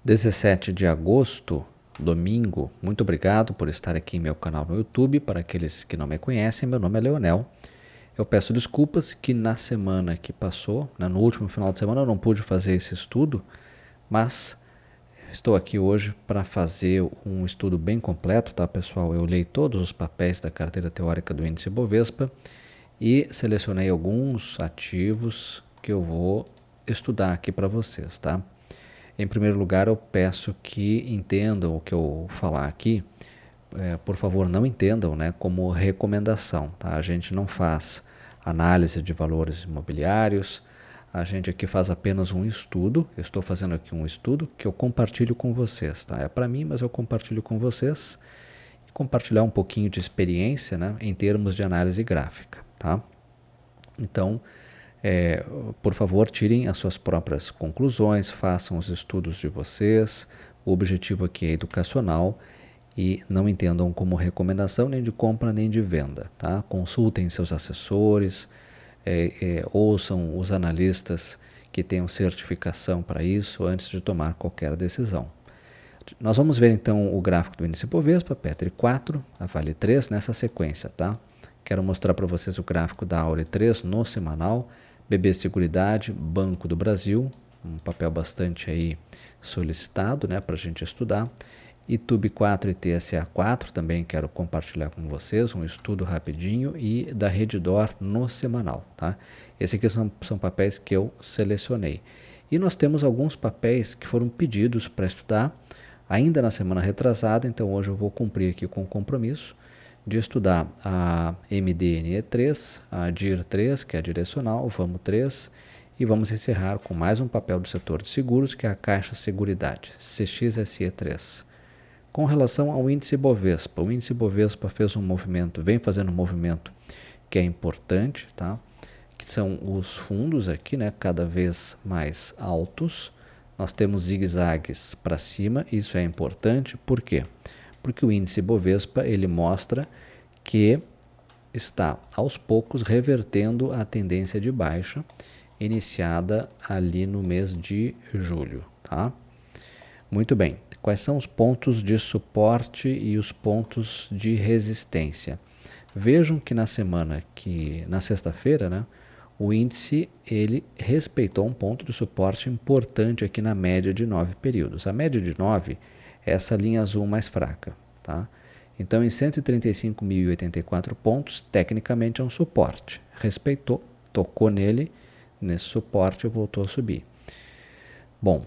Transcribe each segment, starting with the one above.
17 de agosto, domingo. Muito obrigado por estar aqui em meu canal no YouTube. Para aqueles que não me conhecem, meu nome é Leonel. Eu peço desculpas que na semana que passou, no último final de semana, eu não pude fazer esse estudo, mas estou aqui hoje para fazer um estudo bem completo, tá, pessoal? Eu li todos os papéis da carteira teórica do índice Bovespa e selecionei alguns ativos que eu vou estudar aqui para vocês, tá? Em primeiro lugar, eu peço que entendam o que eu vou falar aqui. Por favor, não entendam, né, como recomendação. Tá? A gente não faz análise de valores imobiliários. A gente aqui faz apenas um estudo. Eu estou fazendo aqui um estudo que eu compartilho com vocês. Tá? É para mim, mas eu compartilho com vocês. E compartilhar um pouquinho de experiência, né, em termos de análise gráfica. Tá? Então, por favor, tirem as suas próprias conclusões, façam os estudos de vocês. O objetivo aqui é educacional e não entendam como recomendação nem de compra nem de venda. Tá? Consultem seus assessores, ouçam os analistas que tenham certificação para isso antes de tomar qualquer decisão. Nós vamos ver então o gráfico do índice Bovespa, Petri 4, a Vale 3 nessa sequência, tá? Quero mostrar para vocês o gráfico da Aure 3 no semanal, BB Seguridade, Banco do Brasil, um papel bastante aí solicitado, né, para a gente estudar. ITUB 4 e TSA 4 também quero compartilhar com vocês um estudo rapidinho e da Redditor no semanal, tá? Esses aqui são papéis que eu selecionei. E nós temos alguns papéis que foram pedidos para estudar ainda na semana retrasada, então hoje eu vou cumprir aqui com o compromisso de estudar a MDNE3, a DIR3, que é a direcional, o VAMO 3, e vamos encerrar com mais um papel do setor de seguros, que é a Caixa Seguridade, CXSE3. Com relação ao índice Bovespa, o índice Bovespa fez um movimento, vem fazendo um movimento que é importante, tá? Que são os fundos aqui, né, cada vez mais altos. Nós temos zigue-zagues para cima, isso é importante, por quê? Porque o índice Bovespa, ele mostra que está aos poucos revertendo a tendência de baixa iniciada ali no mês de julho, tá? Muito bem. Quais são os pontos de suporte e os pontos de resistência? Vejam que na sexta-feira, né, o índice ele respeitou um ponto de suporte importante aqui na média de 9 períodos. A média de 9 é essa linha azul mais fraca, tá? Então, em 135.084 pontos, tecnicamente é um suporte. Respeitou, tocou nele, nesse suporte e voltou a subir. Bom,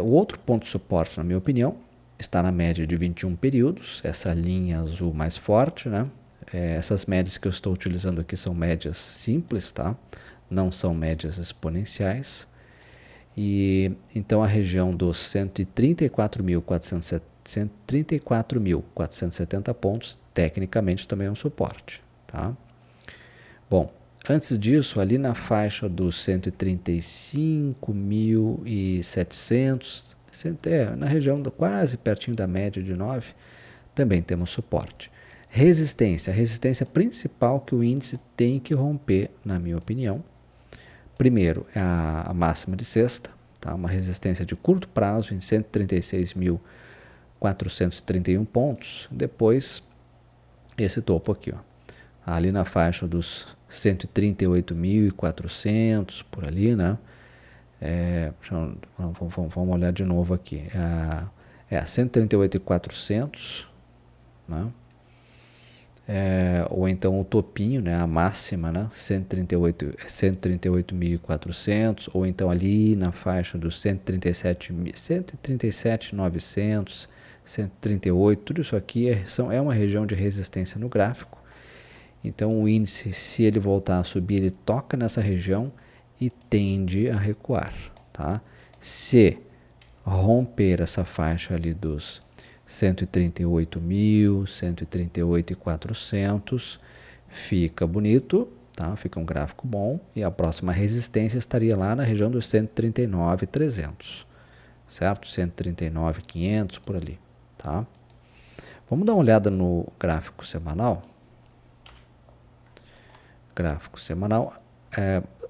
o outro ponto de suporte, na minha opinião, está na média de 21 períodos, essa linha azul mais forte, né? Essas médias que eu estou utilizando aqui são médias simples, tá? Não são médias exponenciais. E então a região dos 134.470 pontos, tecnicamente também é um suporte, tá? Bom, antes disso, ali na faixa dos 135.700, na região quase pertinho da média de 9, também temos suporte. Resistência, a resistência principal que o índice tem que romper, na minha opinião. Primeiro, é a máxima de sexta, tá? Uma resistência de curto prazo em 136.431 pontos. Depois, esse topo aqui, ó, ali na faixa dos 138.400, por ali, né? Vamos olhar de novo aqui. 138.400, né? Ou então o topinho, né, a máxima, né, 138.400, ou então ali na faixa dos 137.900, 138, tudo isso aqui é uma região de resistência no gráfico. Então o índice, se ele voltar a subir, ele toca nessa região e tende a recuar, tá? Se romper essa faixa ali dos 138.000, 138.400, fica bonito, tá? Fica um gráfico bom e a próxima resistência estaria lá na região dos 139.300, certo? 139.500 por ali, tá? Vamos dar uma olhada no gráfico semanal. Gráfico semanal,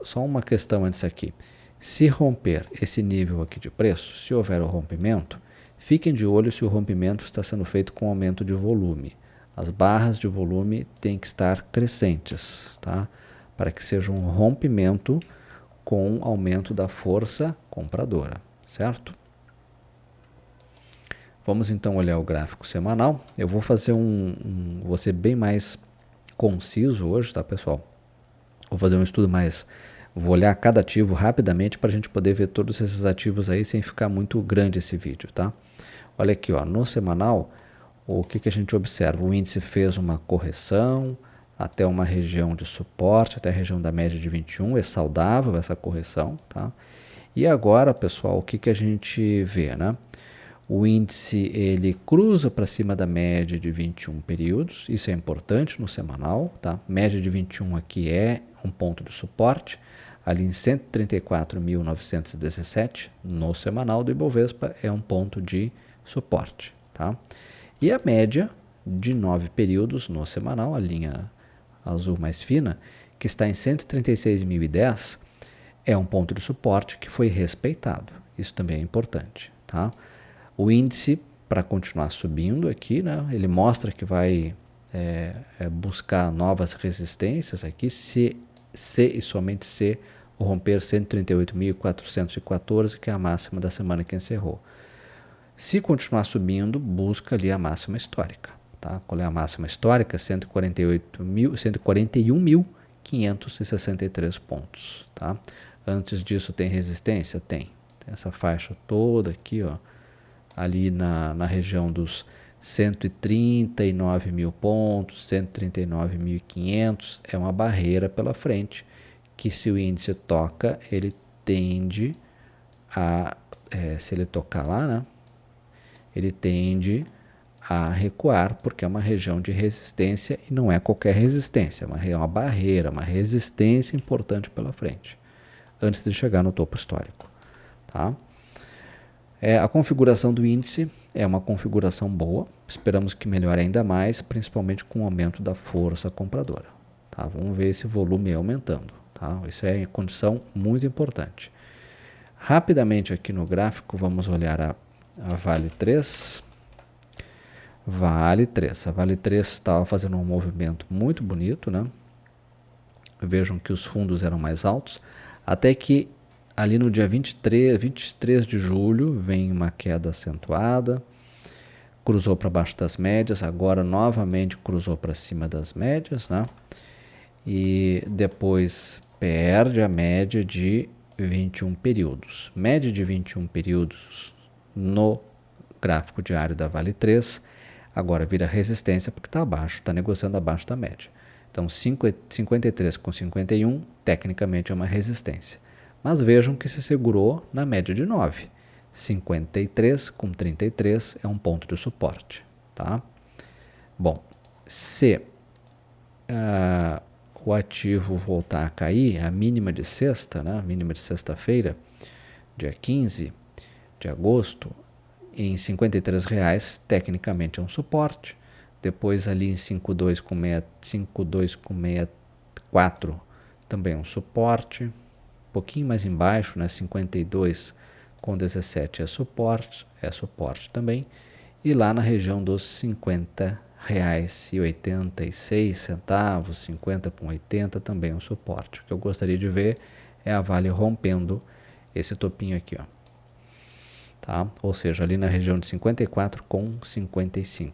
só uma questão antes aqui. Se romper esse nível aqui de preço, se houver o rompimento, fiquem de olho se o rompimento está sendo feito com aumento de volume. As barras de volume têm que estar crescentes, tá? Para que seja um rompimento com aumento da força compradora, certo? Vamos então olhar o gráfico semanal. Eu vou fazer vou ser bem mais conciso hoje, tá, pessoal? Vou fazer um estudo mais, vou olhar cada ativo rapidamente para a gente poder ver todos esses ativos aí sem ficar muito grande esse vídeo, tá? Olha aqui, ó, no semanal, o que a gente observa? O índice fez uma correção até uma região de suporte, até a região da média de 21, é saudável essa correção, tá? E agora, pessoal, o que a gente vê, né? O índice ele cruza para cima da média de 21 períodos, isso é importante no semanal, tá? Média de 21 aqui é um ponto de suporte, ali em 134.917 no semanal do Ibovespa é um ponto de suporte, tá? E a média de 9 períodos no semanal, a linha azul mais fina, que está em 136.010, é um ponto de suporte que foi respeitado. Isso também é importante, tá? O índice, para continuar subindo aqui, né, ele mostra que vai buscar novas resistências aqui, se e somente se romper 138.414, que é a máxima da semana que encerrou. Se continuar subindo, busca ali a máxima histórica. Tá? Qual é a máxima histórica? 141.563 pontos. Tá? Antes disso tem resistência? Tem. Tem essa faixa toda aqui, ó, ali na região dos 139 mil pontos, 139.500, é uma barreira pela frente, que se o índice toca, ele tende a, se ele tocar lá, né, ele tende a recuar, porque é uma região de resistência e não é qualquer resistência, é uma barreira, uma resistência importante pela frente, antes de chegar no topo histórico, tá? A configuração do índice é uma configuração boa, esperamos que melhore ainda mais, principalmente com o aumento da força compradora. Tá? Vamos ver esse volume aumentando. Tá? Isso é condição muito importante. Rapidamente aqui no gráfico, vamos olhar a Vale 3. Vale 3. A Vale 3 estava fazendo um movimento muito bonito, né? Vejam que os fundos eram mais altos, até que ali no dia 23 de julho vem uma queda acentuada, cruzou para baixo das médias, agora novamente cruzou para cima das médias, né? E depois perde a média de 21 períodos. Média de 21 períodos no gráfico diário da Vale 3, agora vira resistência porque está abaixo, está negociando abaixo da média. Então 53 com 51 tecnicamente é uma resistência. Mas vejam que se segurou na média de 9. 53 com 33 é um ponto de suporte. Tá? Bom, se o ativo voltar a cair, a mínima de sexta, né, a mínima de sexta-feira, dia 15 de agosto, em R$ 53,00, tecnicamente é um suporte. Depois ali em 52,64 também é um suporte. Um pouquinho mais embaixo, né, 52,17 é suporte também. E lá na região dos R$ 50,86, 50,80 também é um suporte. O que eu gostaria de ver é a Vale rompendo esse topinho aqui, ó. Tá? Ou seja, ali na região de 54,55,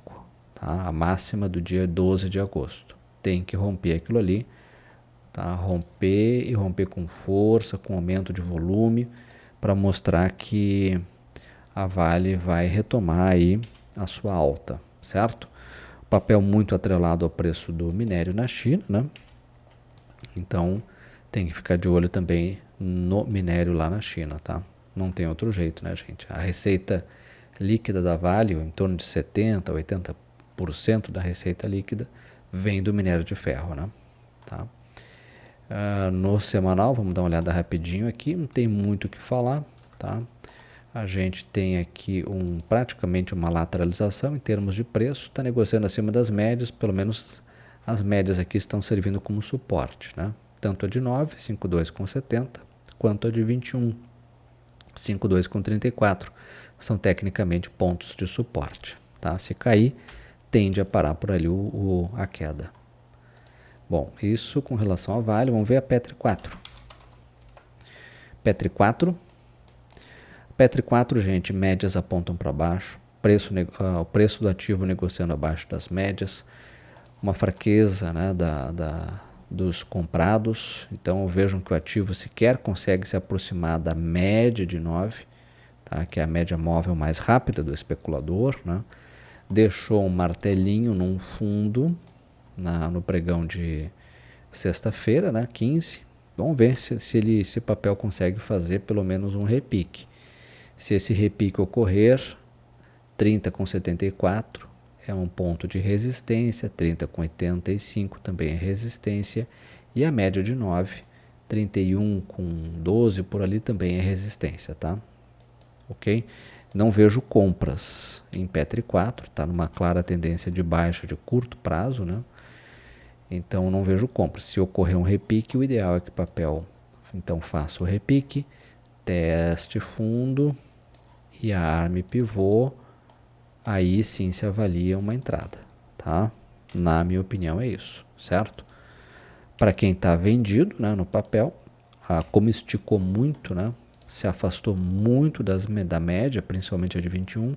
tá? A máxima do dia 12 de agosto. Tem que romper aquilo ali, tá? Romper e romper com força, com aumento de volume, para mostrar que a Vale vai retomar aí a sua alta, certo? Papel muito atrelado ao preço do minério na China, né? Então tem que ficar de olho também no minério lá na China, tá? Não tem outro jeito, né, gente? A receita líquida da Vale, em torno de 70%, 80% da receita líquida, vem do minério de ferro, né? Tá? No semanal, vamos dar uma olhada rapidinho aqui, não tem muito o que falar, tá? A gente tem aqui praticamente uma lateralização em termos de preço, está negociando acima das médias, pelo menos as médias aqui estão servindo como suporte, né? Tanto a de 9, 52,70, quanto a de 21, 5,2 com 34. São tecnicamente pontos de suporte. Tá? Se cair, tende a parar por ali a queda. Bom, isso com relação a Vale. Vamos ver a Petri 4. Petri 4. Petri 4, gente, médias apontam para baixo. O preço do ativo negociando abaixo das médias. Uma fraqueza, né, dos comprados. Então vejam que o ativo sequer consegue se aproximar da média de 9, tá, que é a média móvel mais rápida do especulador, né? Deixou um martelinho num fundo no pregão de sexta-feira, né, 15. Vamos ver se esse papel consegue fazer pelo menos um repique. Se esse repique ocorrer, 30,74 é um ponto de resistência, 30,85 também é resistência, e a média de 9, 31,12 por ali também é resistência, tá? Ok? Não vejo compras em Petri 4, está numa clara tendência de baixa de curto prazo, né? Então não vejo compras. Se ocorrer um repique, o ideal é que o papel então faça o repique, teste fundo e arme pivô, aí sim se avalia uma entrada, tá? Na minha opinião é isso, certo? Para quem está vendido, né, no papel, como esticou muito, né, se afastou muito da média, principalmente a de 21,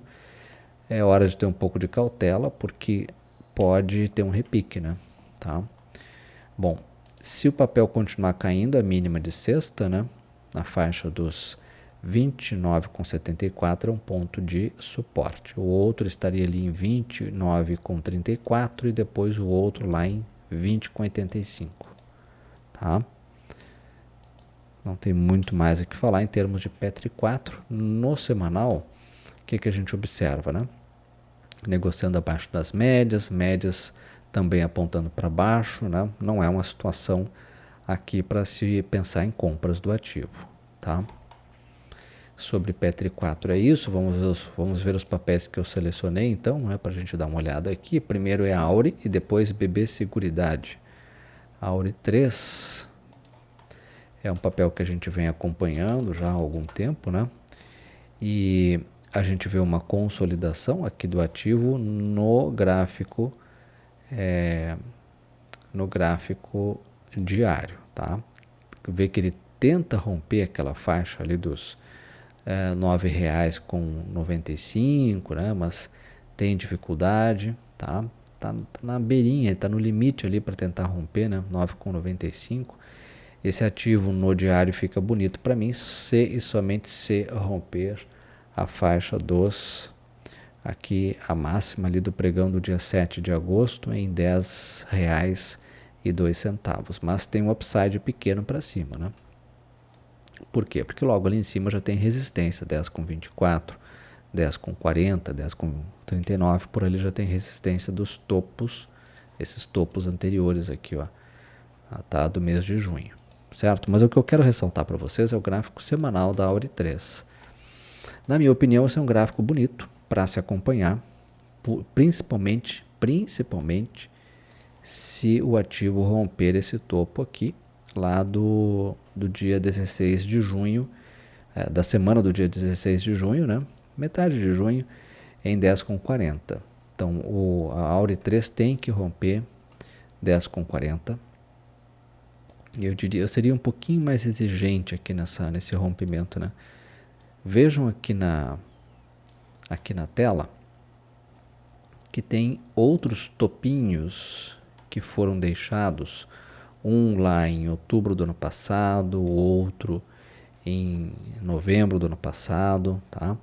é hora de ter um pouco de cautela, porque pode ter um repique, né? Tá? Bom, se o papel continuar caindo, a mínima de sexta, né, na faixa dos 29,74 é um ponto de suporte. O outro estaria ali em 29,34 e depois o outro lá em 20,85. Tá? Não tem muito mais a que falar em termos de Petri 4. No semanal, o que a gente observa, né? Negociando abaixo das médias, médias também apontando para baixo, né? Não é uma situação aqui para se pensar em compras do ativo, tá? Sobre Petri 4 é isso. Vamos ver os papéis que eu selecionei então, né, para a gente dar uma olhada aqui. Primeiro é a Auri e depois BB Seguridade. Auri 3 é um papel que a gente vem acompanhando já há algum tempo, né? E a gente vê uma consolidação aqui do ativo no gráfico diário, tá? Vê que ele tenta romper aquela faixa ali dos R$ 9,95, né? Mas tem dificuldade, tá? Tá na beirinha, tá no limite ali para tentar romper, né? 9,95. Esse ativo no diário fica bonito para mim se e somente se romper a faixa dos, aqui a máxima ali do pregão do dia 7 de agosto em R$ 10,02, mas tem um upside pequeno para cima, né? Por quê? Porque logo ali em cima já tem resistência, 10,24, 10,40, 10,39, por ali já tem resistência dos topos, esses topos anteriores aqui, ó, tá, do mês de junho, certo? Mas o que eu quero ressaltar para vocês é o gráfico semanal da Auri 3. Na minha opinião, esse é um gráfico bonito para se acompanhar, principalmente se o ativo romper esse topo aqui, lá do dia 16 de junho, da semana do dia 16 de junho, né? Metade de junho, em 10,40. Então, a Auri 3 tem que romper 10,40. Eu seria um pouquinho mais exigente aqui nesse rompimento, né? Vejam aqui na tela que tem outros topinhos que foram deixados, um lá em outubro do ano passado, o outro em novembro do ano passado, tá?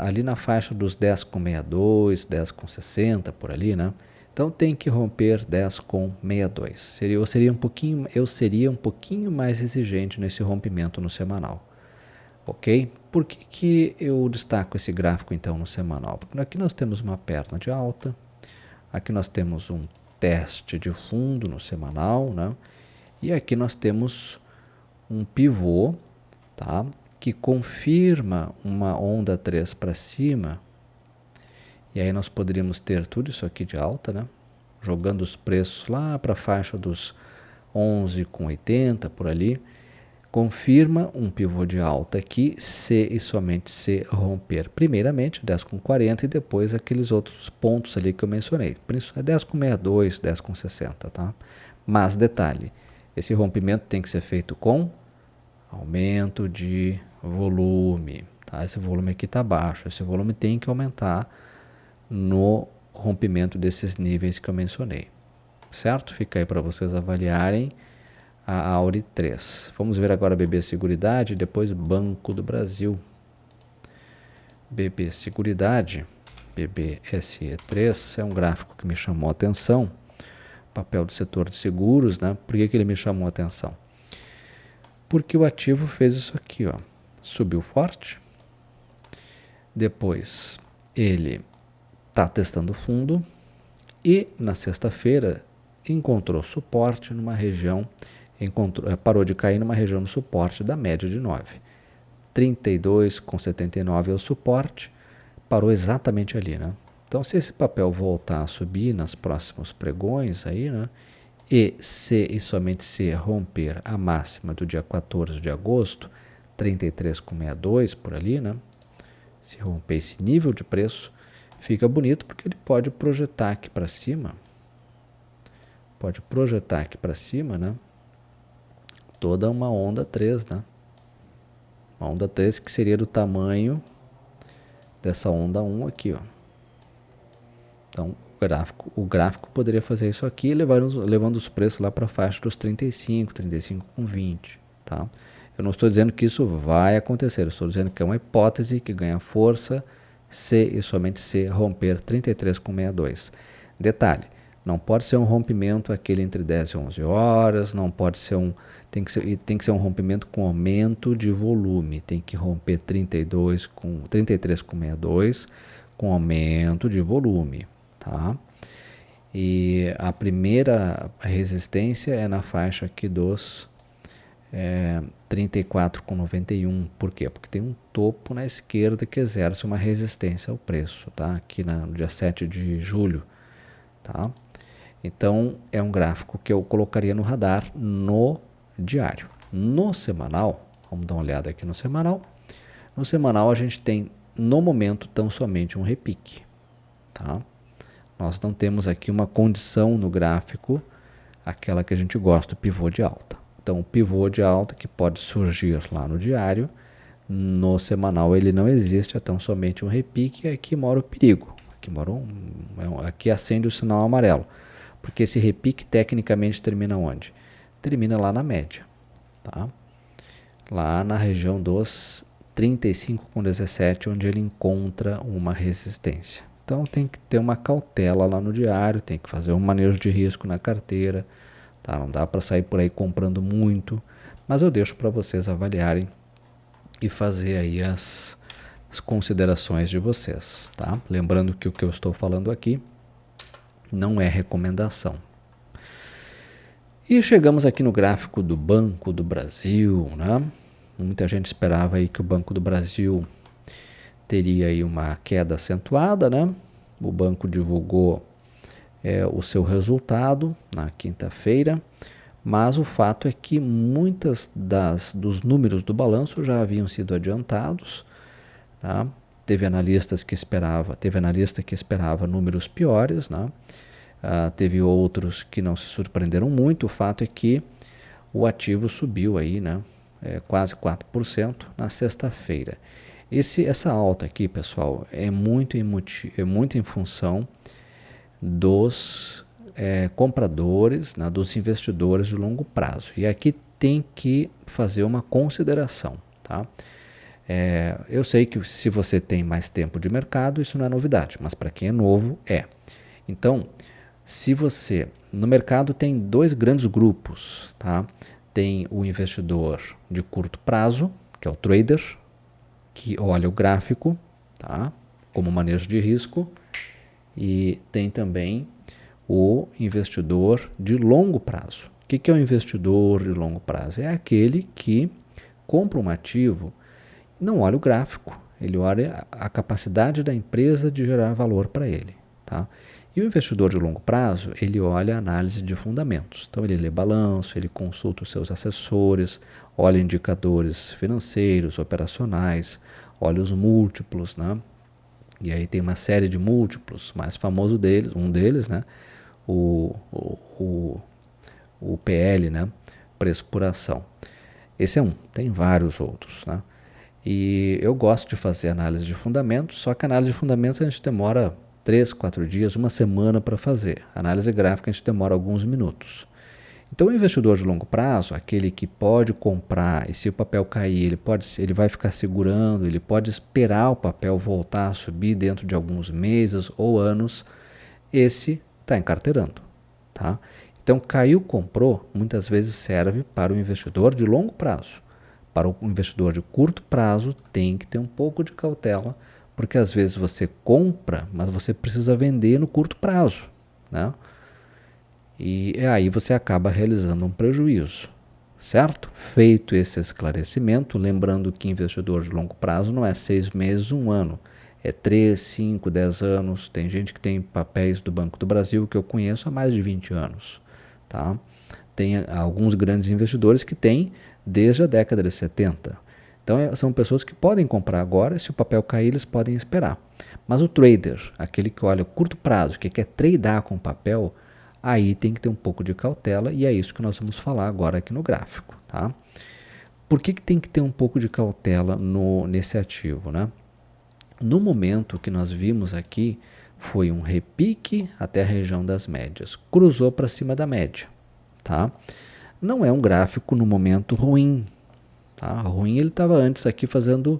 Ali na faixa dos 10,62, 10,60 por ali, né? Então tem que romper 10,62. Eu seria um pouquinho mais exigente nesse rompimento no semanal. Ok? Por que eu destaco esse gráfico então no semanal? Porque aqui nós temos uma perna de alta, aqui nós temos um teste de fundo no semanal, né? E aqui nós temos um pivô, tá? Que confirma uma onda 3 para cima. E aí nós poderíamos ter tudo isso aqui de alta, né? Jogando os preços lá para a faixa dos 11,80 por ali, confirma um pivô de alta aqui se e somente se romper primeiramente 10,40 e depois aqueles outros pontos ali que eu mencionei. Por isso é 10,62, 10,60, tá? Mas detalhe, esse rompimento tem que ser feito com aumento de volume, tá? Esse volume aqui está baixo, esse volume tem que aumentar no rompimento desses níveis que eu mencionei, certo? Fica aí para vocês avaliarem a Auri 3. Vamos ver agora BB Seguridade, depois Banco do Brasil. BB Seguridade, BBSE3, é um gráfico que me chamou a atenção. Papel do setor de seguros, né? Por que ele me chamou a atenção? Porque o ativo fez isso aqui, ó. Subiu forte. Depois ele está testando fundo e na sexta-feira encontrou suporte numa região, parou de cair numa região de suporte da média de 9. 32,79 é o suporte, parou exatamente ali, né? Então, se esse papel voltar a subir nos próximos pregões aí, né? E se e somente se romper a máxima do dia 14 de agosto, 33,62 por ali, né? Se romper esse nível de preço, fica bonito porque ele pode projetar aqui para cima. Pode projetar aqui para cima, né? Toda uma onda 3, né? Uma onda 3 que seria do tamanho dessa onda 1 aqui, ó. Então, o gráfico poderia fazer isso aqui, levando os preços lá para a faixa dos 35, 35,20, tá? Eu não estou dizendo que isso vai acontecer, eu estou dizendo que é uma hipótese que ganha força se e somente se romper 33,62. Detalhe, não pode ser um rompimento aquele entre 10 e 11 horas, não pode ser tem que ser um rompimento com aumento de volume, tem que romper 33,62 com aumento de volume, tá? E a primeira resistência é na faixa aqui dos 34,91. Por quê? Porque tem um topo na esquerda que exerce uma resistência ao preço, tá? Aqui no dia 7 de julho, tá? Então, é um gráfico que eu colocaria no radar no diário. No semanal, vamos dar uma olhada aqui no semanal. No semanal, a gente tem, no momento, tão somente um repique, tá? Nós não temos aqui uma condição no gráfico, aquela que a gente gosta, o pivô de alta. Então, o pivô de alta que pode surgir lá no diário, no semanal ele não existe, é tão somente um repique, e aqui mora o perigo. Aqui acende o sinal amarelo. Porque esse repique tecnicamente termina onde? Termina lá na média, tá? Lá na região dos 35,17, onde ele encontra uma resistência. Então tem que ter uma cautela lá no diário, tem que fazer um manejo de risco na carteira, tá? Não dá para sair por aí comprando muito, mas eu deixo para vocês avaliarem e fazer aí as considerações de vocês, tá? Lembrando que o que eu estou falando aqui não é recomendação. E chegamos aqui no gráfico do Banco do Brasil, né? Muita gente esperava aí que o Banco do Brasil teria aí uma queda acentuada, né? O banco divulgou o seu resultado na quinta-feira, mas o fato é que muitas dos números do balanço já haviam sido adiantados, tá? Teve analista que esperava números piores, né? Teve outros que não se surpreenderam muito. O fato é que o ativo subiu aí, né? Quase 4% na sexta-feira. Essa alta aqui, pessoal, é muito em função dos compradores, né, dos investidores de longo prazo. E aqui tem que fazer uma consideração, tá? Eu sei que se você tem mais tempo de mercado, isso não é novidade, mas para quem é novo, é. Então, se você, no mercado tem dois grandes grupos, tá? Tem o investidor de curto prazo, que é o trader, que olha o gráfico, tá? Como manejo de risco, e tem também o investidor de longo prazo. O que é o investidor de longo prazo? É aquele que compra um ativo, não olha o gráfico, ele olha a capacidade da empresa de gerar valor para ele, tá? E o investidor de longo prazo, ele olha a análise de fundamentos. Então, ele lê balanço, ele consulta os seus assessores, olha indicadores financeiros, operacionais, olha os múltiplos, né? E aí tem uma série de múltiplos, mais famoso deles, um deles, né? O, o, o, o PL, né? Preço por ação. Esse é um, tem vários outros, né? E eu gosto de fazer análise de fundamentos, só que análise de fundamentos a gente demora 3, 4 dias, uma semana para fazer. Análise gráfica a gente demora alguns minutos. Então o investidor de longo prazo, aquele que pode comprar e se o papel cair, ele vai ficar segurando, ele pode esperar o papel voltar a subir dentro de alguns meses ou anos, esse está encarteirando, tá? Então caiu, comprou, muitas vezes serve para o investidor de longo prazo. Para o investidor de curto prazo tem que ter um pouco de cautela, porque às vezes você compra, mas você precisa vender no curto prazo, né? E aí você acaba realizando um prejuízo, certo? Feito esse esclarecimento, lembrando que investidor de longo prazo não é 6 meses, um ano, é 3, 5, 10 anos. Tem gente que tem papéis do Banco do Brasil que eu conheço há mais de 20 anos, tá? Tem alguns grandes investidores que têm desde a década de 70. Então são pessoas que podem comprar agora, se o papel cair eles podem esperar. Mas o trader, aquele que olha curto prazo, que quer tradear com papel, aí tem que ter um pouco de cautela e é isso que nós vamos falar agora aqui no gráfico, tá? Por que tem que ter um pouco de cautela nesse ativo, né? No momento que nós vimos aqui, foi um repique até a região das médias, cruzou para cima da média, tá? Não é um gráfico no momento ruim, tá? Ruim ele estava antes aqui fazendo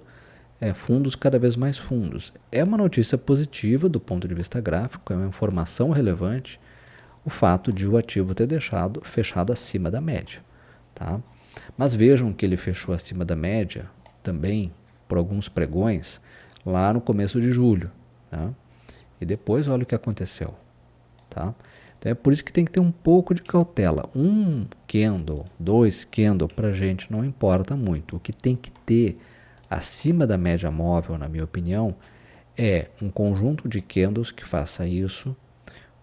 fundos cada vez mais fundos. É uma notícia positiva do ponto de vista gráfico, é uma informação relevante, o fato de o ativo ter deixado fechado acima da média, tá? Mas vejam que ele fechou acima da média também por alguns pregões lá no começo de julho, tá? E depois olha o que aconteceu, tá? Então é por isso que tem que ter um pouco de cautela. Um candle, 2 candle para a gente não importa muito. O que tem que ter acima da média móvel, na minha opinião, é um conjunto de candles que faça isso,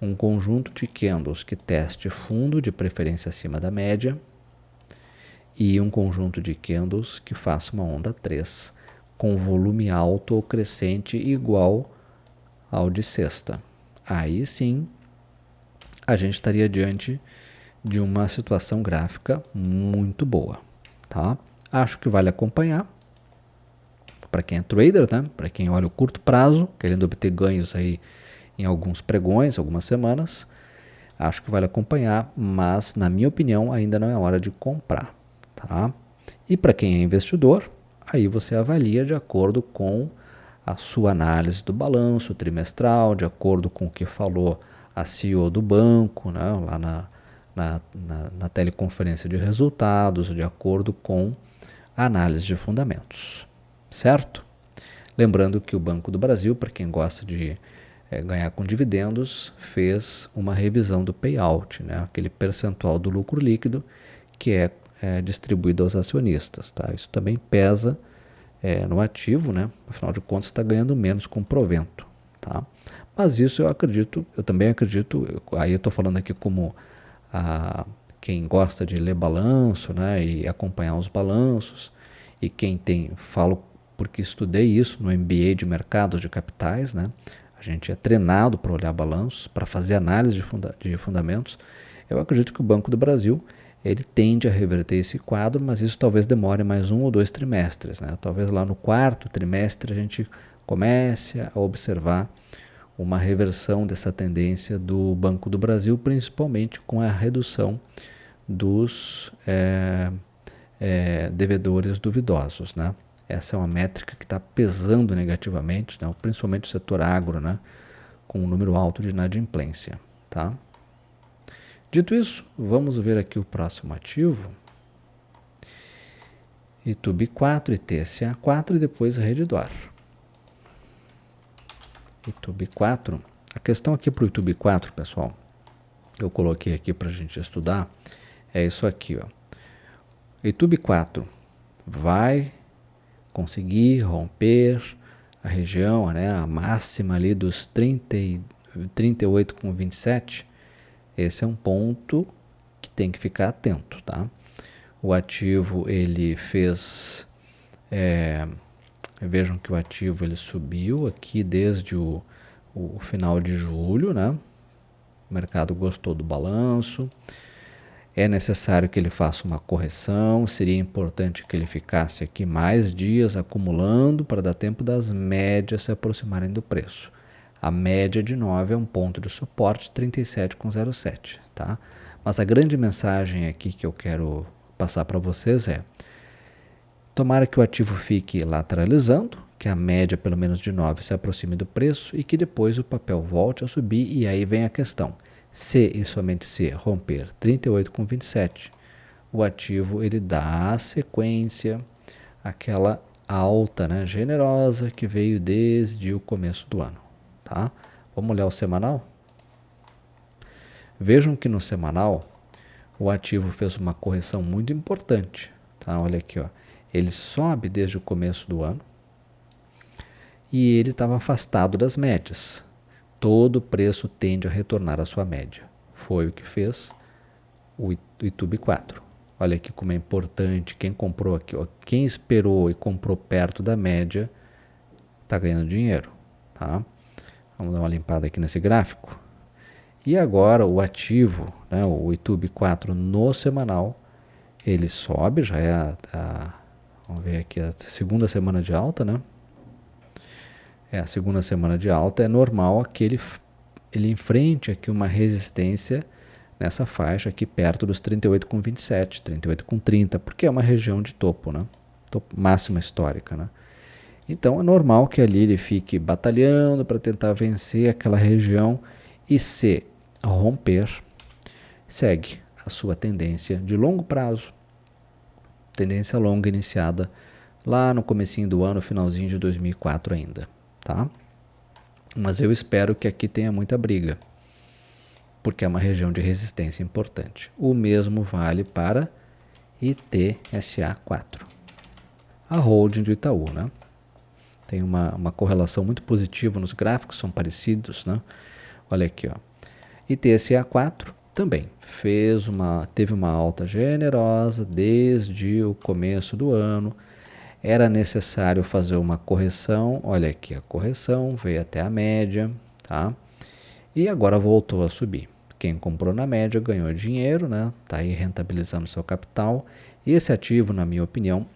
um conjunto de candles que teste fundo, de preferência acima da média, e um conjunto de candles que faça uma onda 3 com volume alto ou crescente igual ao de sexta. Aí sim a gente estaria diante de uma situação gráfica muito boa, tá? Acho que vale acompanhar para quem é trader, né? Para quem olha o curto prazo, querendo obter ganhos aí em alguns pregões, algumas semanas. Acho que vale acompanhar, mas na minha opinião ainda não é hora de comprar, tá? E para quem é investidor, aí você avalia de acordo com a sua análise do balanço trimestral, de acordo com o que falou a CEO do banco, né, lá na teleconferência de resultados, de acordo com a análise de fundamentos, certo? Lembrando que o Banco do Brasil, para quem gosta de ganhar com dividendos, fez uma revisão do payout, né, aquele percentual do lucro líquido que é distribuído aos acionistas, tá? Isso também pesa no ativo, né? Afinal de contas está ganhando menos com provento, tá? Mas isso eu também acredito, aí eu estou falando aqui como quem gosta de ler balanço, né, e acompanhar os balanços, e falo porque estudei isso no MBA de mercados de capitais, né? A gente é treinado para olhar balanços, para fazer análise de fundamentos. Eu acredito que o Banco do Brasil ele tende a reverter esse quadro, mas isso talvez demore mais 1 ou 2 trimestres, né? Talvez lá no 4º trimestre a gente comece a observar uma reversão dessa tendência do Banco do Brasil, principalmente com a redução dos devedores duvidosos, né? Essa é uma métrica que está pesando negativamente, né? Principalmente o setor agro, né? Com um número alto de inadimplência, tá? Dito isso, vamos ver aqui o próximo ativo. YouTube 4 e TSA 4 e depois Redditor. YouTube 4. A questão aqui para o YouTube 4, pessoal, eu coloquei aqui para a gente estudar, é isso aqui, ó. YouTube 4 vai conseguir romper a região, né, a máxima ali dos 38,27. Esse é um ponto que tem que ficar atento, tá? O ativo ele fez, vejam que o ativo ele subiu aqui desde o final de julho, né? O mercado gostou do balanço. É necessário que ele faça uma correção, seria importante que ele ficasse aqui mais dias acumulando para dar tempo das médias se aproximarem do preço. A média de 9 é um ponto de suporte, 37,07, tá? Mas a grande mensagem aqui que eu quero passar para vocês é: tomara que o ativo fique lateralizando, que a média pelo menos de 9 se aproxime do preço e que depois o papel volte a subir, e aí vem a questão. Se e somente se romper 38,27, o ativo ele dá sequência àquela alta, né, generosa que veio desde o começo do ano, tá? Vamos olhar o semanal? Vejam que no semanal o ativo fez uma correção muito importante, tá? Olha aqui, ó. Ele sobe desde o começo do ano e ele estava afastado das médias. Todo preço tende a retornar à sua média. Foi o que fez o YouTube 4. Olha aqui como é importante. Quem comprou aqui, ó, quem esperou e comprou perto da média, está ganhando dinheiro, tá? Vamos dar uma limpada aqui nesse gráfico. E agora o ativo, né, o YouTube 4 no semanal, ele sobe, já é vamos ver aqui, a segunda semana de alta, né? A segunda semana de alta, é normal que ele enfrente aqui uma resistência nessa faixa aqui perto dos 38,27, 38,30, porque é uma região de topo, né? Topo, máxima histórica, né? Então é normal que ali ele fique batalhando para tentar vencer aquela região e, se romper, segue a sua tendência de longo prazo, tendência longa iniciada lá no comecinho do ano, finalzinho de 2004 ainda, tá? Mas eu espero que aqui tenha muita briga, porque é uma região de resistência importante. O mesmo vale para ITSA4, a holding do Itaú, né? Tem uma correlação muito positiva nos gráficos, são parecidos, né? Olha aqui, ó. ITSA4 também teve uma alta generosa desde o começo do ano. Era necessário fazer uma correção. Olha aqui, a correção veio até a média, tá? E agora voltou a subir. Quem comprou na média ganhou dinheiro, né? Tá aí rentabilizando seu capital. E esse ativo, na minha opinião,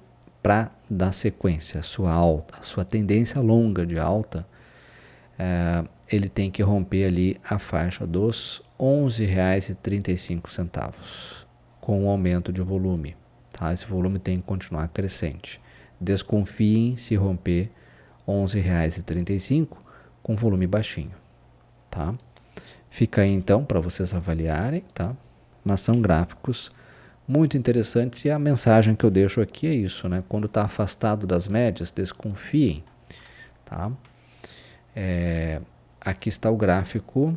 para dar sequência à sua alta, a sua tendência longa de alta, ele tem que romper ali a faixa dos R$ 11,35 com um aumento de volume, tá? Esse volume tem que continuar crescente. Desconfiem se romper R$ 11,35 com volume baixinho, tá? Fica aí então para vocês avaliarem, tá? Mas são gráficos muito interessantes e a mensagem que eu deixo aqui é isso, né? Quando está afastado das médias, desconfiem, tá? Aqui está o gráfico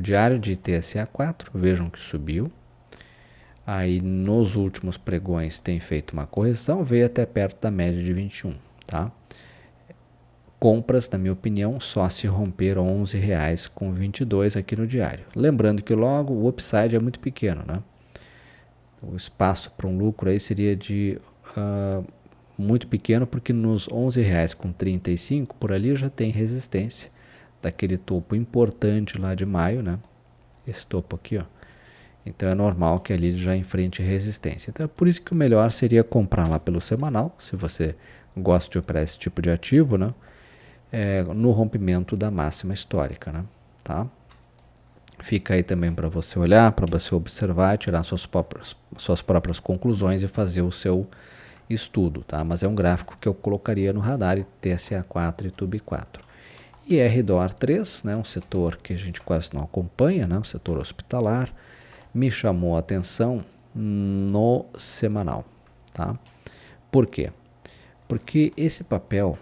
diário de ITSA4, vejam que subiu. Aí nos últimos pregões tem feito uma correção, veio até perto da média de 21, tá? Compras, na minha opinião, só se romper R$ 11,22 aqui no diário. Lembrando que logo o upside é muito pequeno, né? O espaço para um lucro aí seria de muito pequeno, porque nos R$ 11,35 por ali já tem resistência daquele topo importante lá de maio, né? Esse topo aqui, ó. Então é normal que ali já enfrente resistência. Então é por isso que o melhor seria comprar lá pelo semanal, se você gosta de operar esse tipo de ativo, né? No rompimento da máxima histórica, né? Tá? Fica aí também para você olhar, para você observar, tirar suas próprias conclusões e fazer o seu estudo, tá? Mas é um gráfico que eu colocaria no radar, TSA4 e TUB4. E RDOR3, né, um setor que a gente quase não acompanha, né, um setor hospitalar, me chamou a atenção no semanal, tá? Por quê? Porque esse papel,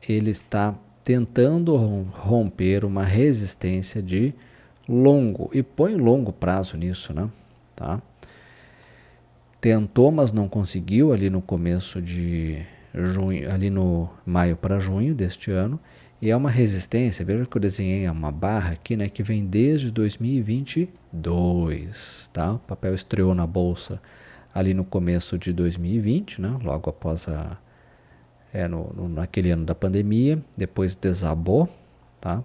ele está tentando romper uma resistência de longo, e põe longo prazo nisso, né? Tá? Tentou, mas não conseguiu ali no começo de junho, ali no maio para junho deste ano, E é uma resistência, veja que eu desenhei uma barra aqui, né, que vem desde 2022, tá? O papel estreou na bolsa ali no começo de 2020, né, logo após naquele ano da pandemia, depois desabou, tá?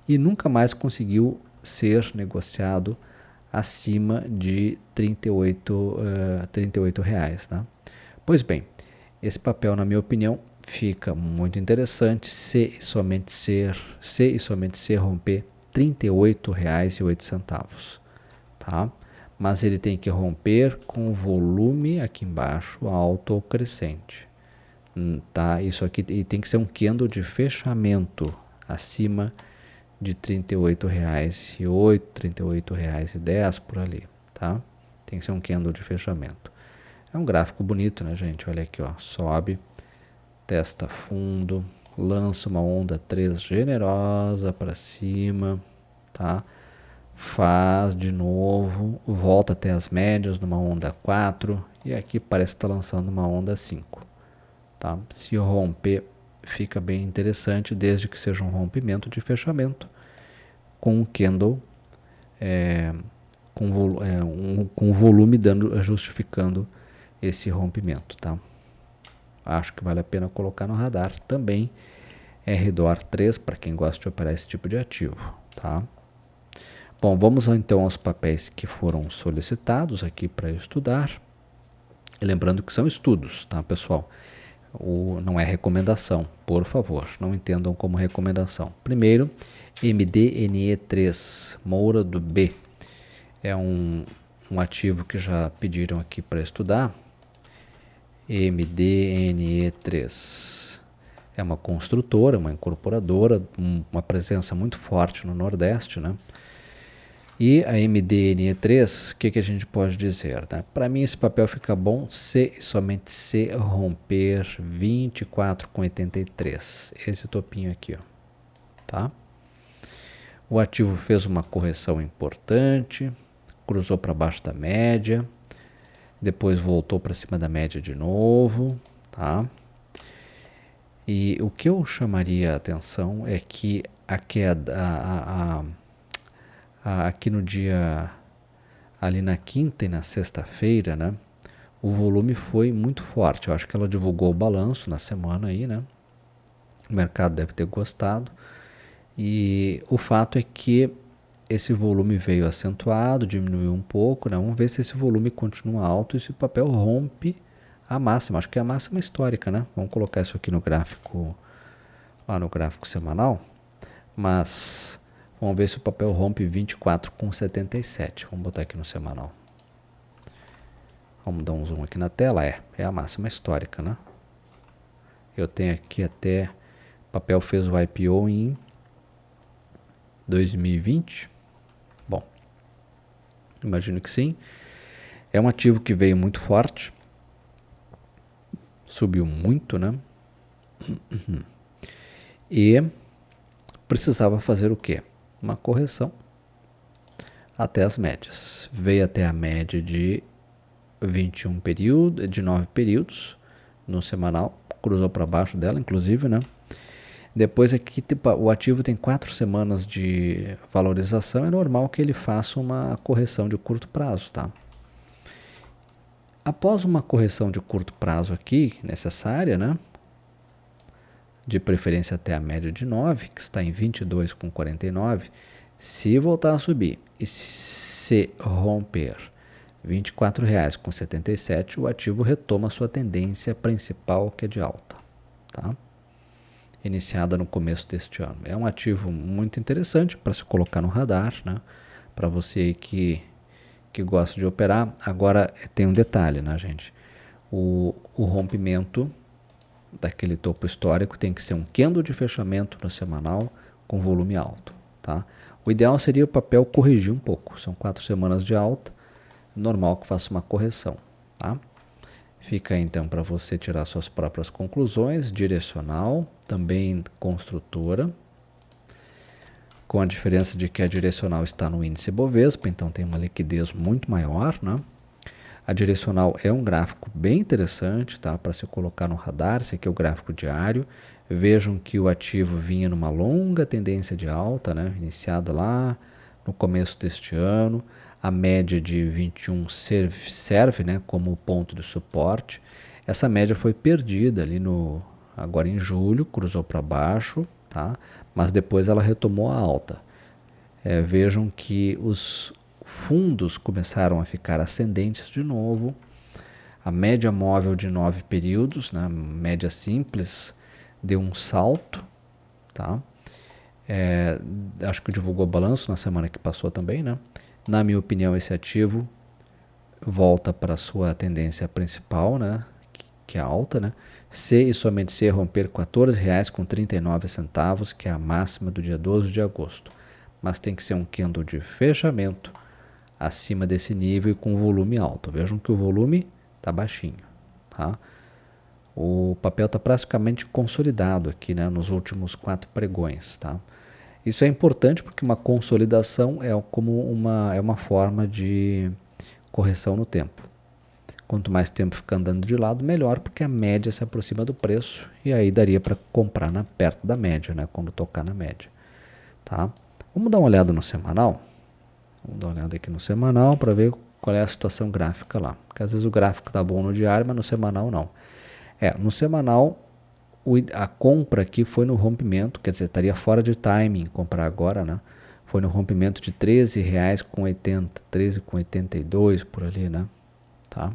E nunca mais conseguiu ser negociado acima de 38 reais, tá? Pois bem, esse papel, na minha opinião, fica muito interessante se e somente se romper R$ 38,08, tá? Mas ele tem que romper com o volume aqui embaixo alto ou crescente, tá? Isso aqui tem que ser um candle de fechamento acima de R$ 38,08, R$ 38,10 por ali, tá? Tem que ser um candle de fechamento. É um gráfico bonito, né, gente? Olha aqui, ó, sobe, testa fundo, lança uma onda 3 generosa para cima, tá? Faz de novo, volta até as médias numa onda 4 e aqui parece estar lançando uma onda 5, tá? Se romper, fica bem interessante, desde que seja um rompimento de fechamento com um candle com volume justificando esse rompimento, tá? Acho que vale a pena colocar no radar também RDOR 3 para quem gosta de operar esse tipo de ativo, tá? Bom, vamos então aos papéis que foram solicitados aqui para estudar. E lembrando que são estudos, tá, pessoal? Não é recomendação, por favor, não entendam como recomendação. Primeiro, MDNE3, Moura do B. É um ativo que já pediram aqui para estudar. MDNE3 é uma construtora, uma incorporadora, uma presença muito forte no Nordeste, né? E a MDNE3, o que a gente pode dizer, né? Para mim esse papel fica bom se somente se romper 24,83, esse topinho aqui, ó, tá? O ativo fez uma correção importante, cruzou para baixo da média, depois voltou para cima da média de novo, tá? E o que eu chamaria a atenção é que a queda, aqui no dia, ali na quinta e na sexta-feira, né? O volume foi muito forte. Eu acho que ela divulgou o balanço na semana aí, né? O mercado deve ter gostado. E o fato é que esse volume veio acentuado, diminuiu um pouco, né? Vamos ver se esse volume continua alto e se o papel rompe a máxima. Acho que é a máxima histórica, né? Vamos colocar isso aqui no gráfico, lá no gráfico semanal. Mas vamos ver se o papel rompe 24,77. Vamos botar aqui no semanal. Vamos dar um zoom aqui na tela. É a máxima histórica, né? Eu tenho aqui até... O papel fez o IPO em 2020. Bom, imagino que sim. É um ativo que veio muito forte. Subiu muito, né? E precisava fazer o quê? Uma correção até as médias. Veio até a média de 21 períodos, de 9 períodos no semanal, cruzou para baixo dela, inclusive, né? Depois aqui o ativo tem 4 semanas de valorização, é normal que ele faça uma correção de curto prazo, tá? Após uma correção de curto prazo aqui, necessária, né? De preferência até a média de 9, que está em 22,49, se voltar a subir e se romper R$ 24,77, o ativo retoma sua tendência principal, que é de alta, tá? Iniciada no começo deste ano. É um ativo muito interessante para se colocar no radar, né? Para você que gosta de operar. Agora tem um detalhe, né, gente? O rompimento daquele topo histórico tem que ser um candle de fechamento no semanal com volume alto, tá? O ideal seria o papel corrigir um pouco. São 4 semanas de alta, normal que faça uma correção, tá? Fica então para você tirar suas próprias conclusões. Direcional, também construtora, com a diferença de que a direcional está no índice Bovespa, então tem uma liquidez muito maior, né? A direcional é um gráfico bem interessante, tá? Para se colocar no radar. Esse aqui é o gráfico diário. Vejam que o ativo vinha numa longa tendência de alta, né, iniciada lá no começo deste ano. A média de 21 serve, né, como ponto de suporte. Essa média foi perdida ali agora em julho, cruzou para baixo, tá? Mas depois ela retomou a alta. Vejam que os fundos começaram a ficar ascendentes de novo. A média móvel de 9 períodos, né, média simples, deu um salto, tá? Acho que divulgou balanço na semana que passou também, né? Na minha opinião, esse ativo volta para a sua tendência principal, né? Que é alta, né? Se e somente se romper R$ 14,39, que é a máxima do dia 12 de agosto. Mas tem que ser um candle de fechamento acima desse nível e com volume alto. Vejam que o volume está baixinho, tá? O papel está praticamente consolidado aqui, né, nos últimos 4 pregões, tá? Isso é importante porque uma consolidação é como uma forma de correção no tempo. Quanto mais tempo fica andando de lado, melhor, porque a média se aproxima do preço e aí daria para comprar perto da média, né, quando tocar na média, tá? Vamos dar uma olhada no semanal? Vamos dar uma olhada aqui no semanal para ver qual é a situação gráfica lá. Porque às vezes o gráfico tá bom no diário, mas no semanal não. No semanal, a compra aqui foi no rompimento, quer dizer, estaria fora de timing comprar agora, né? Foi no rompimento de R$13,80, 13,82 por ali, né? Tá?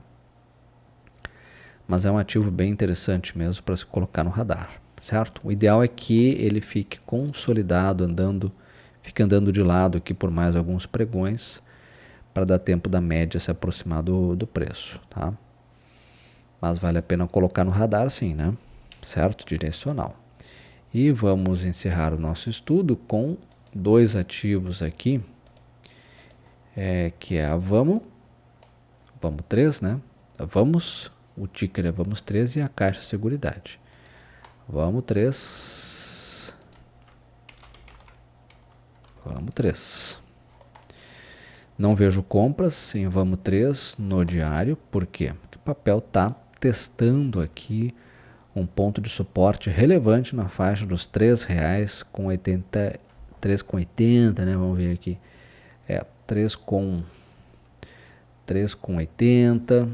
Mas é um ativo bem interessante mesmo para se colocar no radar, certo? O ideal é que ele fique consolidado, fique andando de lado aqui por mais alguns pregões, para dar tempo da média se aproximar do preço, tá? Mas vale a pena colocar no radar sim, né? Certo? Direcional. E vamos encerrar o nosso estudo com 2 ativos aqui, que é a Vamos 3, né? O ticker é Vamos 3 e a Caixa Seguridade. Vamos 3. Não vejo compras em Vamos 3 no diário, por quê? Porque o papel está testando aqui um ponto de suporte relevante na faixa dos R$3,80, 3,80, né? Vamos ver aqui. 3,80,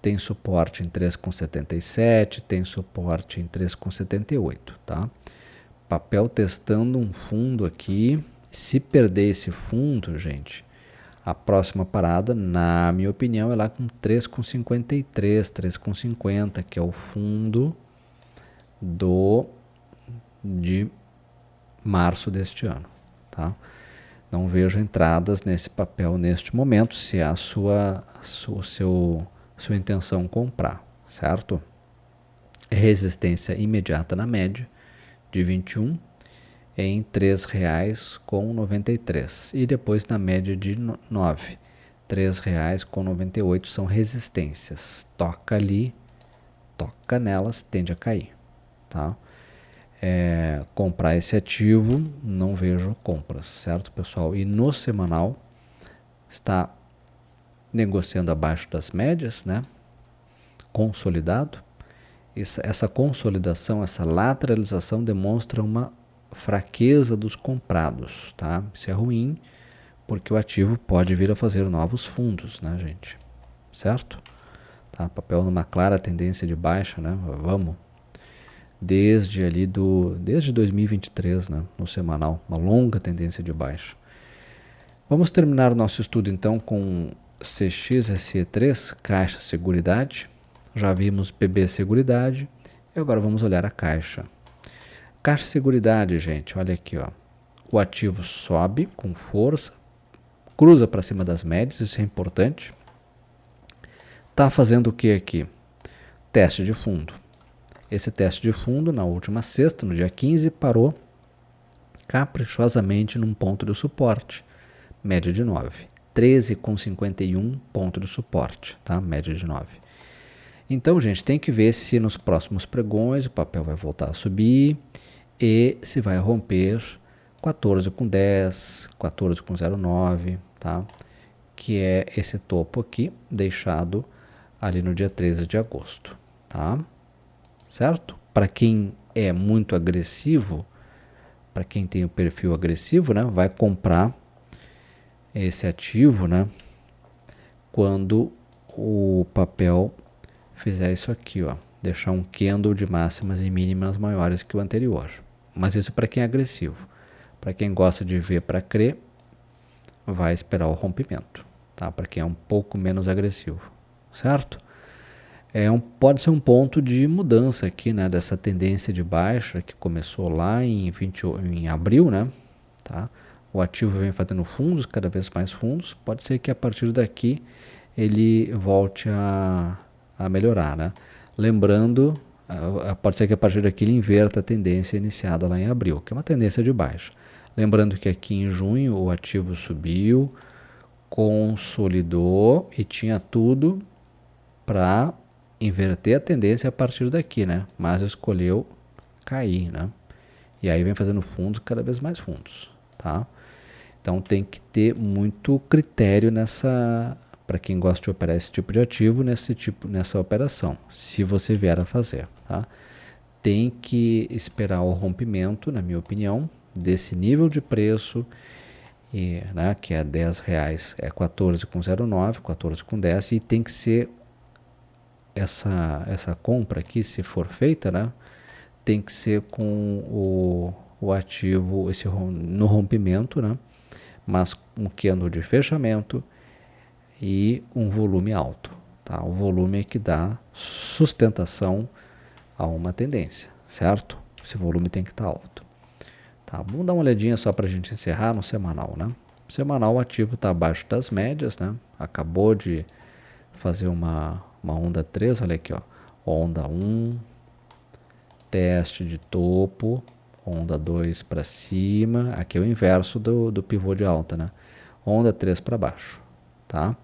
tem suporte em 3,77, tem suporte em 3,78, tá? Papel testando um fundo aqui. Se perder esse fundo, gente, a próxima parada, na minha opinião, é lá com 3,53, 3,50, que é o fundo de março deste ano, tá? Não vejo entradas nesse papel neste momento, se é a sua intenção comprar, certo? Resistência imediata na média de 21 em R$3,93 e depois na média de 9, R$3,98 são resistências. Toca ali, toca nelas, tende a cair, tá? Comprar esse ativo, não vejo compras, certo, pessoal? E no semanal está negociando abaixo das médias, né? Consolidado. Essa consolidação, essa lateralização demonstra uma fraqueza dos comprados, tá? Isso é ruim, porque o ativo pode vir a fazer novos fundos, né, gente? Certo? Tá? Papel numa clara tendência de baixa, né? Vamos. Desde 2023, né, no semanal, uma longa tendência de baixa. Vamos terminar o nosso estudo então com CXSE3, Caixa Seguridade. Já vimos PB Seguridade e agora vamos olhar a Caixa. Caixa Seguridade, gente, olha aqui, ó. O ativo sobe com força, cruza para cima das médias, isso é importante. Tá fazendo o que aqui? Teste de fundo. Esse teste de fundo, na última sexta, no dia 15, parou caprichosamente num ponto de suporte, média de 9. 13,51 ponto de suporte, tá? Média de 9. Então, gente, tem que ver se nos próximos pregões o papel vai voltar a subir e se vai romper 14,10, 14,09, tá? Que é esse topo aqui, deixado ali no dia 13 de agosto, tá? Certo? Para quem é muito agressivo, para quem tem o perfil agressivo, né, vai comprar esse ativo, né, quando o papel fizer isso aqui, ó, deixar um candle de máximas e mínimas maiores que o anterior. Mas isso para quem é agressivo. Para quem gosta de ver para crer, vai esperar o rompimento, tá? Para quem é um pouco menos agressivo, certo? Pode ser um ponto de mudança aqui, né, dessa tendência de baixa que começou lá em abril, né? Tá? O ativo vem fazendo fundos, cada vez mais fundos. Pode ser que a partir daqui ele volte a melhorar, né? Lembrando, pode ser que a partir daqui ele inverta a tendência iniciada lá em abril, que é uma tendência de baixa. Lembrando que aqui em junho o ativo subiu, consolidou e tinha tudo para inverter a tendência a partir daqui, né? Mas escolheu cair, né? E aí vem fazendo fundos, cada vez mais fundos, tá? Então tem que ter muito critério para quem gosta de operar esse tipo de ativo, nessa operação, se você vier a fazer, tá? Tem que esperar o rompimento, na minha opinião, desse nível de preço, né, que é R$10, é 14,09, 14,10, e tem que ser essa compra aqui, se for feita, né, tem que ser com o ativo no rompimento, né, mas um candle de fechamento e um volume alto. Tá? O volume é que dá sustentação a uma tendência, certo? Esse volume tem que estar alto. Tá? Vamos dar uma olhadinha só para a gente encerrar no semanal, né? O semanal ativo está abaixo das médias, né? Acabou de fazer uma onda 3, olha aqui, ó. Onda 1, teste de topo, onda 2 para cima, aqui é o inverso do pivô de alta, né? Onda 3 para baixo, tá?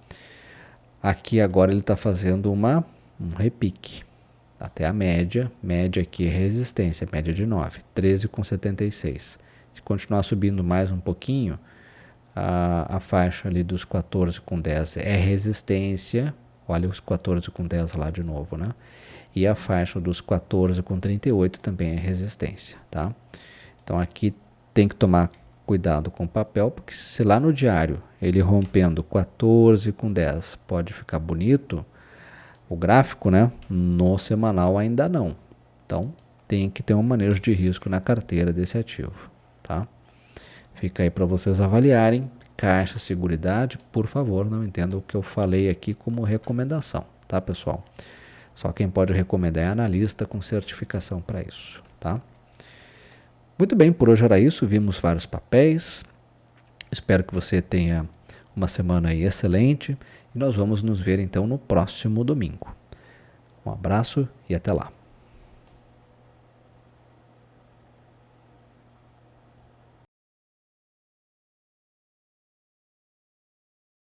Aqui agora ele está fazendo um repique até a média aqui é resistência, média de 9, 13,76. Se continuar subindo mais um pouquinho, a faixa ali dos 14,10 é resistência, olha os 14,10 lá de novo, né? E a faixa dos 14,38 também é resistência, tá? Então aqui tem que tomar cuidado com o papel, porque se lá no diário ele rompendo 14,10 pode ficar bonito, o gráfico, né? No semanal ainda não. Então tem que ter um manejo de risco na carteira desse ativo, tá? Fica aí para vocês avaliarem. Caixa Seguridade, por favor, não entenda o que eu falei aqui como recomendação, tá, pessoal? Só quem pode recomendar é analista com certificação para isso, tá? Muito bem, por hoje era isso. Vimos vários papéis. Espero que você tenha uma semana aí excelente e nós vamos nos ver então no próximo domingo. Um abraço e até lá.